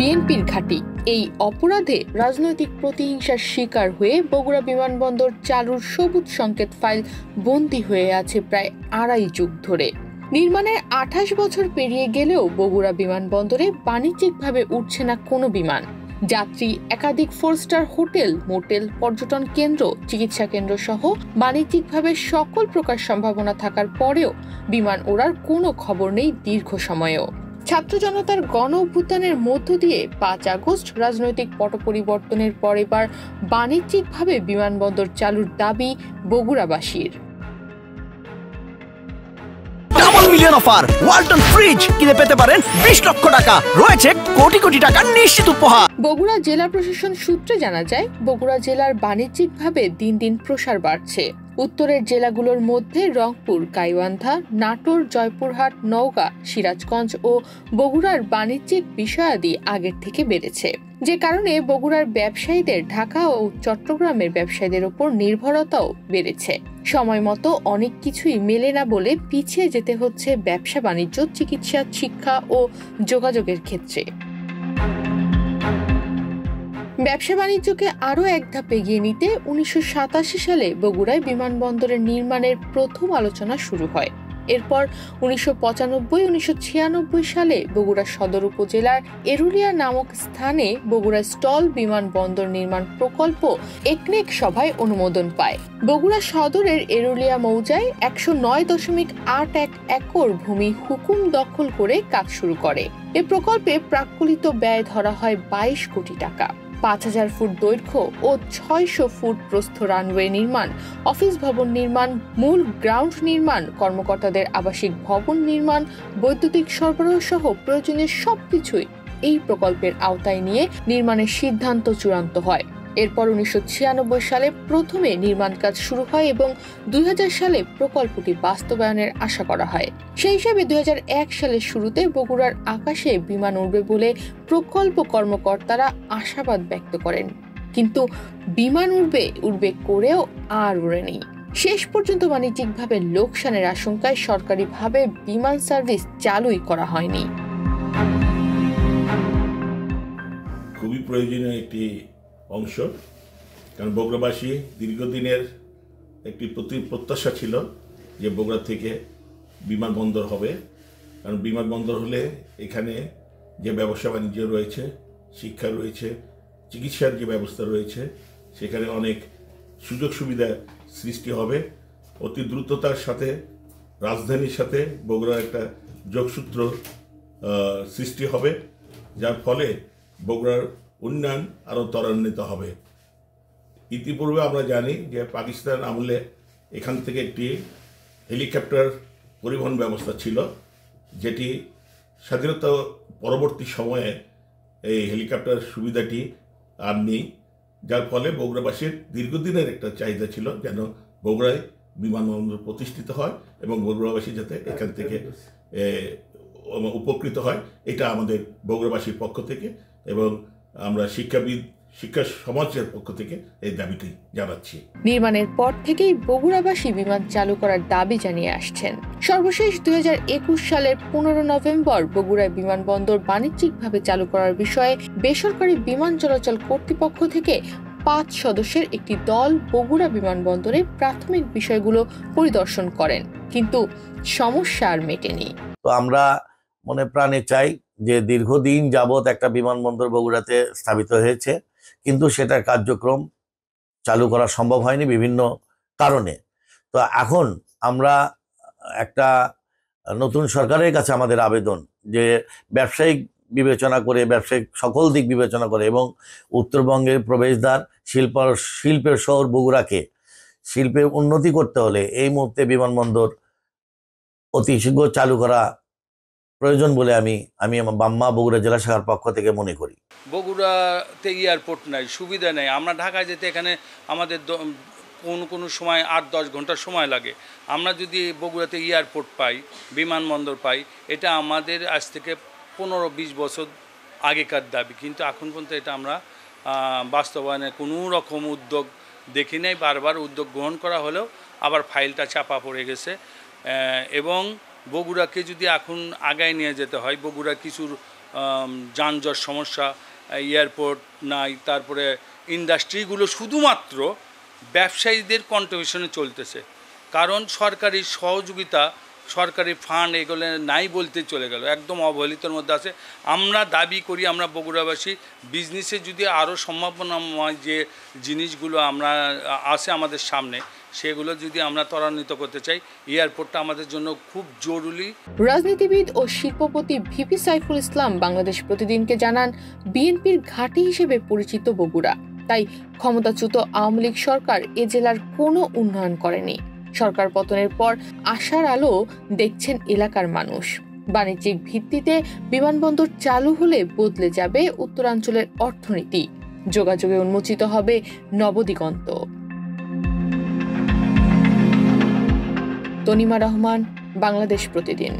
বিএনপির ঘাঁটি। এই অপরাধে রাজনৈতিক প্রতিহিংসার শিকার হয়ে বগুড়া বিমানবন্দর চালুর সবুজ সংকেত ফাইল বন্দী হয়ে আছে প্রায় আড়াই যুগ ধরে। নির্মাণের ২৮ বছর পেরিয়ে গেলেও বগুড়া বিমানবন্দরে বাণিজ্যিকভাবে উঠছে না কোনো বিমান। যাত্রী, একাধিক 4 স্টার হোটেল, মোটেল, পর্যটন কেন্দ্র, চিকিৎসা কেন্দ্র সহ বাণিজ্যিকভাবে সকল প্রকার সম্ভাবনা থাকার পরেও বিমান ওড়ার কোনো খবর নেই দীর্ঘ সময়েও। ছাত্র জনতার গণ অভ্যুত্থানের মধ্য দিয়ে ৫ আগস্ট রাজনৈতিক পট পরিবর্তনের পর এবার বাণিজ্যিকভাবে বিমানবন্দর চালুর দাবি বগুড়াবাসীর। Double million offer Walton fridge কিনে পেতে পারেন ২০ লক্ষ টাকা, রয়েছে কোটি কোটি টাকা নিশ্চিত উপহার। বগুড়া জেলা প্রশাসন সূত্রে জানা যায়, বগুড়া জেলার বাণিজ্যিকভাবে দিন দিন প্রসার বাড়ছে। উত্তরের জেলাগুলোর মধ্যে রংপুর, গাইবান্ধা, নাটোর, জয়পুরহাট, নওগাঁ, সিরাজগঞ্জ ও বগুড়ার বাণিজ্যিক বিষয়াদি আগের থেকে বেড়েছে, যে কারণে বগুড়ার ব্যবসায়ীদের ঢাকা ও চট্টগ্রামের ব্যবসায়ীদের উপর নির্ভরতাও বেড়েছে। সময় মতো অনেক কিছুই মেলে না বলে পিছিয়ে যেতে হচ্ছে ব্যবসা বাণিজ্য, চিকিৎসা, শিক্ষা ও যোগাযোগের ক্ষেত্রে। ব্যবসা বাণিজ্যকে আরও এক ধাপ এগিয়ে নিতে ১৯৮৭ সালে বগুড়ায় বিমানবন্দরের নির্মাণের প্রথম আলোচনা শুরু হয়। এরপর ১৯৯৫-১৯৯৬ সালে বগুড়া সদর উপজেলার এরুলিয়া নামক স্থানে বগুড়া স্টল বিমানবন্দর নির্মাণ প্রকল্প একনেক সভায় অনুমোদন পায়। বগুড়া সদরের এরুলিয়া মৌজায় ১০৯.৮১ একর ভূমি হুকুম দখল করে কাজ শুরু করে। এ প্রকল্পে প্রাক্কলিত ব্যয় ধরা হয় ২২ কোটি টাকা। ৫,০০০ ফুট দৈর্ঘ্য ও ৬০০ ফুট প্রস্থ রানওয়ে নির্মাণ, অফিস ভবন নির্মাণ, মূল গ্রাউন্ড নির্মাণ, কর্মকর্তাদের আবাসিক ভবন নির্মাণ, বৈদ্যুতিক সরবরাহ সহ প্রয়োজনীয় সবকিছুই এই প্রকল্পের আওতায় নিয়ে নির্মাণের সিদ্ধান্ত চূড়ান্ত হয়। এরপর ১৯৯৬ সালে প্রথমে নির্মাণ কাজ শুরু হয় এবং ২০০০ সালে প্রকল্পটি বাস্তবায়নের আশা করা হয়। সেই হিসাবে ২০০১ সালের শুরুতে বগুড়ার আকাশে বিমান উড়বে বলে প্রকল্প কর্মকর্তারা আশাবাদ ব্যক্ত করেন, কিন্তু বিমান উড়বে করেও আর উড়েনি। শেষ পর্যন্ত বাণিজ্যিকভাবে লোকসানের আশঙ্কায় সরকারিভাবে বিমান সার্ভিস চালুই করা হয়নি। খুবই প্রয়োজনীয় একটি অংশ, কারণ বগুড়াবাসী দীর্ঘদিনের একটি প্রত্যাশা ছিল যে বগুড়া থেকে বিমানবন্দর হবে, কারণ বিমানবন্দর হলে এখানে যে ব্যবসা বাণিজ্য রয়েছে, শিক্ষা রয়েছে, চিকিৎসার যে ব্যবস্থা রয়েছে, সেখানে অনেক সুযোগ সুবিধা সৃষ্টি হবে। অতি দ্রুততার সাথে রাজধানীর সাথে বগুড়ার একটা যোগসূত্র সৃষ্টি হবে, যার ফলে বগুড়ার উন্নয়ন আরও ত্বরান্বিত হবে। ইতিপূর্বে আমরা জানি যে পাকিস্তান আমলে এখান থেকে একটি হেলিকপ্টার পরিবহন ব্যবস্থা ছিল, যেটি স্বাধীনতা পরবর্তী সময়ে এই হেলিকপ্টার সুবিধাটি আর নেই, যার ফলে বগুড়াবাসীর দীর্ঘদিনের একটা চাহিদা ছিল যেন বগুড়ায় বিমানবন্দর প্রতিষ্ঠিত হয় এবং বগুড়াবাসী যাতে এখান থেকে উপকৃত হয়, এটা আমাদের বগুড়াবাসীর পক্ষ থেকে এবং আমরা শিক্ষা সমাজের পক্ষ থেকে এই দাবিটি জানাচ্ছি। নির্মাণের পর থেকেই বগুড়াবাসী বিমান চালু করার দাবি জানিয়ে আসছেন। সর্বশেষ ২০২১ সালের ১৫ নভেম্বর বগুড়ায় বিমানবন্দর বাণিজ্যিকভাবে চালু করার বিষয়ে বেসরকারি বিমান চলাচল কর্তৃপক্ষ থেকে ৫ সদস্যের একটি দল বগুড়া বিমানবন্দরে প্রাথমিক বিষয়গুলো পরিদর্শন করেন, কিন্তু সমস্যা আর মেটেনি। তো আমরা মনে প্রাণে চাই যে দীর্ঘদিন যাবৎ একটা বিমানবন্দর বগুড়াতে স্থাপিত হয়েছে, কিন্তু সেটার কার্যক্রম চালু করা সম্ভব হয়নি বিভিন্ন কারণে। তো এখন আমরা একটা নতুন সরকারের কাছে আমাদের আবেদন যে ব্যবসায়িক বিবেচনা করে, ব্যবসায়িক সকল দিক বিবেচনা করে এবং উত্তরবঙ্গের প্রবেশদ্বার শিল্পের শহর বগুড়াকে শিল্পের উন্নতি করতে হলে এই মুহূর্তে বিমানবন্দর অতি শীঘ্র চালু করা প্রয়োজন বলে আমি আমার বাম্মা বগুড়া জেলা শাখার পক্ষ থেকে মনে করি। বগুড়াতে এয়ারপোর্ট নাই, সুবিধা নেই। আমরা ঢাকায় যেতে এখানে আমাদের কোনো সময় ৮-১০ ঘন্টার সময় লাগে। আমরা যদি বগুড়াতে এয়ারপোর্ট পাই, বিমানবন্দর পাই, এটা আমাদের আজ থেকে ১৫-২০ বছর আগেকার দাবি, কিন্তু এখন পর্যন্ত এটা আমরা বাস্তবায়নে কোনো রকম উদ্যোগ দেখি নাই। বারবার উদ্যোগ গ্রহণ করা হলেও আবার ফাইলটা চাপা পড়ে গেছে। এবং বগুড়াকে যদি এখন আগায় নিয়ে যেতে হয়, বগুড়া কিছু যানজট সমস্যা, এয়ারপোর্ট নাই, তারপরে ইন্ডাস্ট্রিগুলো শুধুমাত্র ব্যবসায়ীদের কন্ট্রিবিউশনে চলতেছে, কারণ সরকারি সহযোগিতা, সরকারি ফান্ড এগুলো নাই বলতে চলে গেল, একদম অবহেলিতর মধ্যে আছে। আমরা দাবি করি, আমরা বগুড়াবাসী বিজনেসে যদি আরও সম্ভাবনাময় যে জিনিসগুলো আমরা আছে আমাদের সামনে, সেগুলো যদি আমরা ত্বরান্বিত করতে চাই, এয়ারপোর্টটা আমাদের জন্য খুব জরুরি। রাজনীতিবিদ ও শিল্পপতি ভিপি সাইফুল ইসলাম বাংলাদেশ প্রতিদিনকে জানান, বিএনপির ঘাঁটি হিসেবে পরিচিত বগুড়া, তাই ক্ষমতাচ্যুত আওয়ামী লীগ সরকার এ জেলার কোনো উন্নয়ন করেনি। সরকার পতনের পর আশার আলো দেখছেন এলাকার মানুষ। বাণিজ্যিক ভিত্তিতে বিমানবন্দর চালু হলে বদলে যাবে উত্তরাঞ্চলের অর্থনীতি, যোগাযোগে উন্মোচিত হবে নবদিগন্ত। তনিমা রহমান, বাংলাদেশ প্রতিদিন।